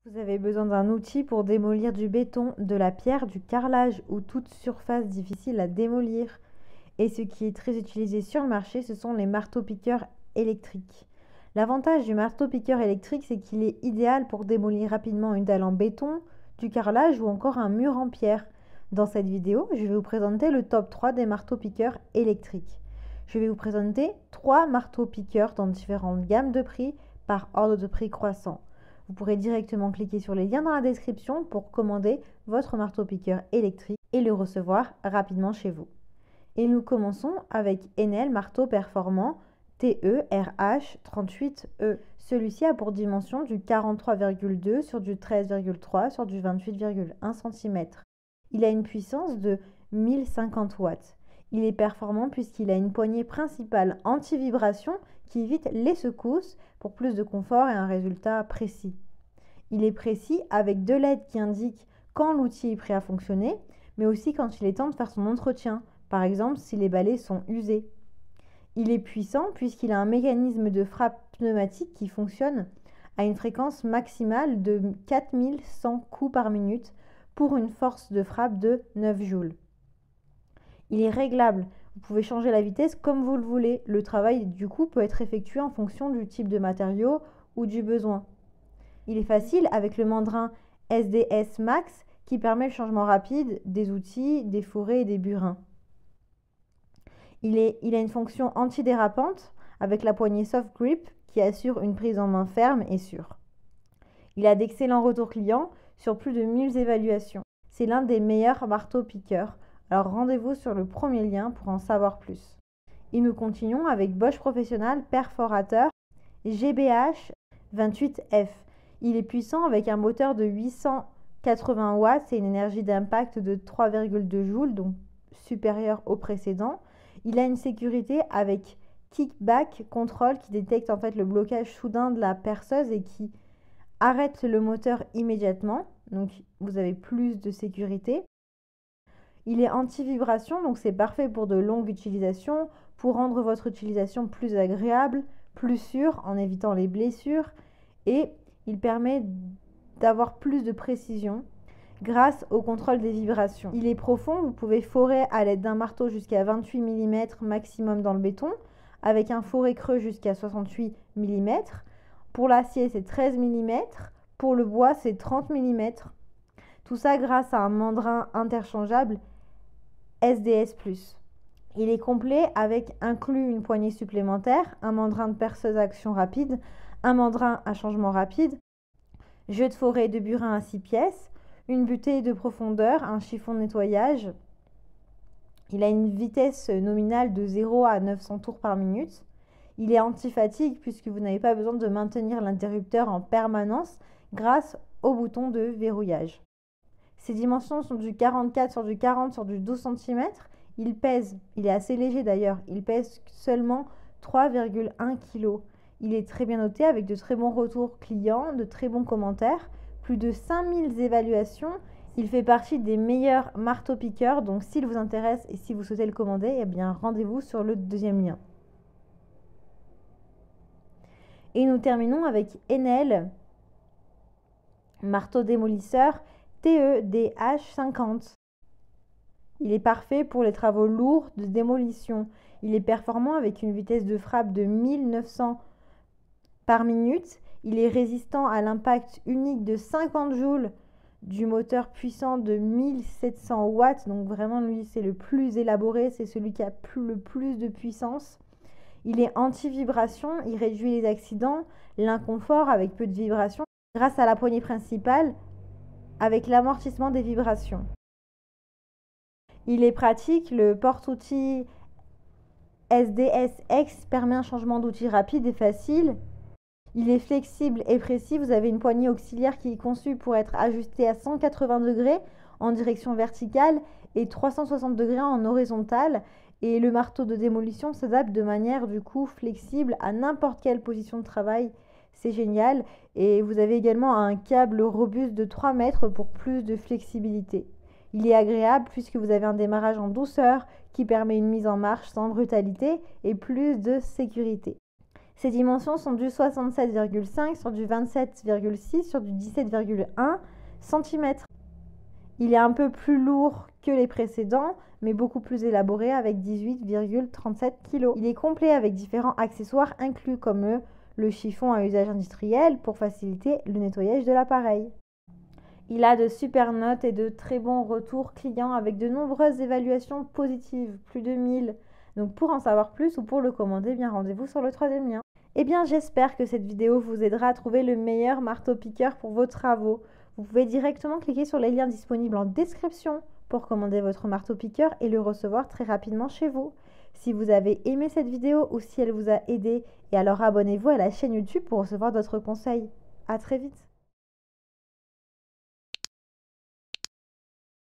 Vous avez besoin d'un outil pour démolir du béton, de la pierre, du carrelage ou toute surface difficile à démolir. Et ce qui est très utilisé sur le marché, ce sont les marteaux-piqueurs électriques. L'avantage du marteau-piqueur électrique, c'est qu'il est idéal pour démolir rapidement une dalle en béton, du carrelage ou encore un mur en pierre. Dans cette vidéo, je vais vous présenter le top 3 des marteaux-piqueurs électriques. Je vais vous présenter 3 marteaux-piqueurs dans différentes gammes de prix par ordre de prix croissant. Vous pourrez directement cliquer sur les liens dans la description pour commander votre marteau-piqueur électrique et le recevoir rapidement chez vous. Et nous commençons avec Enel Marteau Performant TERH38E. Celui-ci a pour dimension du 43,2 sur du 13,3 sur du 28,1 cm. Il a une puissance de 1050 watts. Il est performant puisqu'il a une poignée principale anti-vibration qui évite les secousses pour plus de confort et un résultat précis. Il est précis avec 2 LED qui indiquent quand l'outil est prêt à fonctionner, mais aussi quand il est temps de faire son entretien, par exemple si les balais sont usés. Il est puissant puisqu'il a un mécanisme de frappe pneumatique qui fonctionne à une fréquence maximale de 4100 coups par minute pour une force de frappe de 9 joules. Il est réglable, vous pouvez changer la vitesse comme vous le voulez. Le travail du coup peut être effectué en fonction du type de matériau ou du besoin. Il est facile avec le mandrin SDS Max qui permet le changement rapide des outils, des fourrés et des burins. Il a une fonction antidérapante avec la poignée soft grip qui assure une prise en main ferme et sûre. Il a d'excellents retours clients sur plus de 1000 évaluations. C'est l'un des meilleurs marteaux-piqueurs. Alors rendez-vous sur le premier lien pour en savoir plus. Et nous continuons avec Bosch Professional Perforateur GBH28F. Il est puissant avec un moteur de 880 watts et une énergie d'impact de 3,2 joules, donc supérieure au précédent. Il a une sécurité avec Kickback Control qui détecte en fait le blocage soudain de la perceuse et qui arrête le moteur immédiatement. Donc vous avez plus de sécurité. Il est anti-vibration, donc c'est parfait pour de longues utilisations, pour rendre votre utilisation plus agréable, plus sûre, en évitant les blessures. Et il permet d'avoir plus de précision grâce au contrôle des vibrations. Il est profond, vous pouvez forer à l'aide d'un marteau jusqu'à 28 mm maximum dans le béton, avec un foret creux jusqu'à 68 mm. Pour l'acier, c'est 13 mm. Pour le bois, c'est 30 mm. Tout ça grâce à un mandrin interchangeable SDS+. Il est complet avec inclus une poignée supplémentaire, un mandrin de perceuse à action rapide, un mandrin à changement rapide, jeu de forêt de burin à 6 pièces, une butée de profondeur, un chiffon de nettoyage. Il a une vitesse nominale de 0 à 900 tours par minute. Il est anti-fatigue puisque vous n'avez pas besoin de maintenir l'interrupteur en permanence grâce au bouton de verrouillage. Ses dimensions sont du 44 sur du 40 sur du 12 cm. Il pèse, il est assez léger d'ailleurs, il pèse seulement 3,1 kg. Il est très bien noté avec de très bons retours clients, de très bons commentaires, plus de 5000 évaluations. Il fait partie des meilleurs marteaux-piqueurs, donc s'il vous intéresse et si vous souhaitez le commander, eh bien rendez-vous sur le deuxième lien. Et nous terminons avec Enel Marteau démolisseur TEDH50. Il est parfait pour les travaux lourds de démolition. Il est performant avec une vitesse de frappe de 1900 par minute. Il est résistant à l'impact unique de 50 joules du moteur puissant de 1700 watts. Donc vraiment, lui, c'est le plus élaboré. C'est celui qui a le plus de puissance. Il est anti-vibration. Il réduit les accidents, l'inconfort avec peu de vibrations grâce à la poignée principale avec l'amortissement des vibrations. Il est pratique, le porte-outils SDSX permet un changement d'outil rapide et facile. Il est flexible et précis, vous avez une poignée auxiliaire qui est conçue pour être ajustée à 180 degrés en direction verticale et 360 degrés en horizontale. Et le marteau de démolition s'adapte de manière du coup flexible à n'importe quelle position de travail. C'est génial. Et vous avez également un câble robuste de 3 mètres pour plus de flexibilité. Il est agréable puisque vous avez un démarrage en douceur qui permet une mise en marche sans brutalité et plus de sécurité. Ses dimensions sont du 67,5 sur du 27,6 sur du 17,1 cm. Il est un peu plus lourd que les précédents, mais beaucoup plus élaboré avec 18,37 kg. Il est complet avec différents accessoires inclus comme le chiffon à usage industriel pour faciliter le nettoyage de l'appareil. Il a de super notes et de très bons retours clients avec de nombreuses évaluations positives, plus de 1000. Donc pour en savoir plus ou pour le commander, bien rendez-vous sur le 3e lien. Eh bien j'espère que cette vidéo vous aidera à trouver le meilleur marteau-piqueur pour vos travaux. Vous pouvez directement cliquer sur les liens disponibles en description pour commander votre marteau-piqueur et le recevoir très rapidement chez vous. Si vous avez aimé cette vidéo ou si elle vous a aidé, alors abonnez-vous à la chaîne YouTube pour recevoir d'autres conseils. À très vite.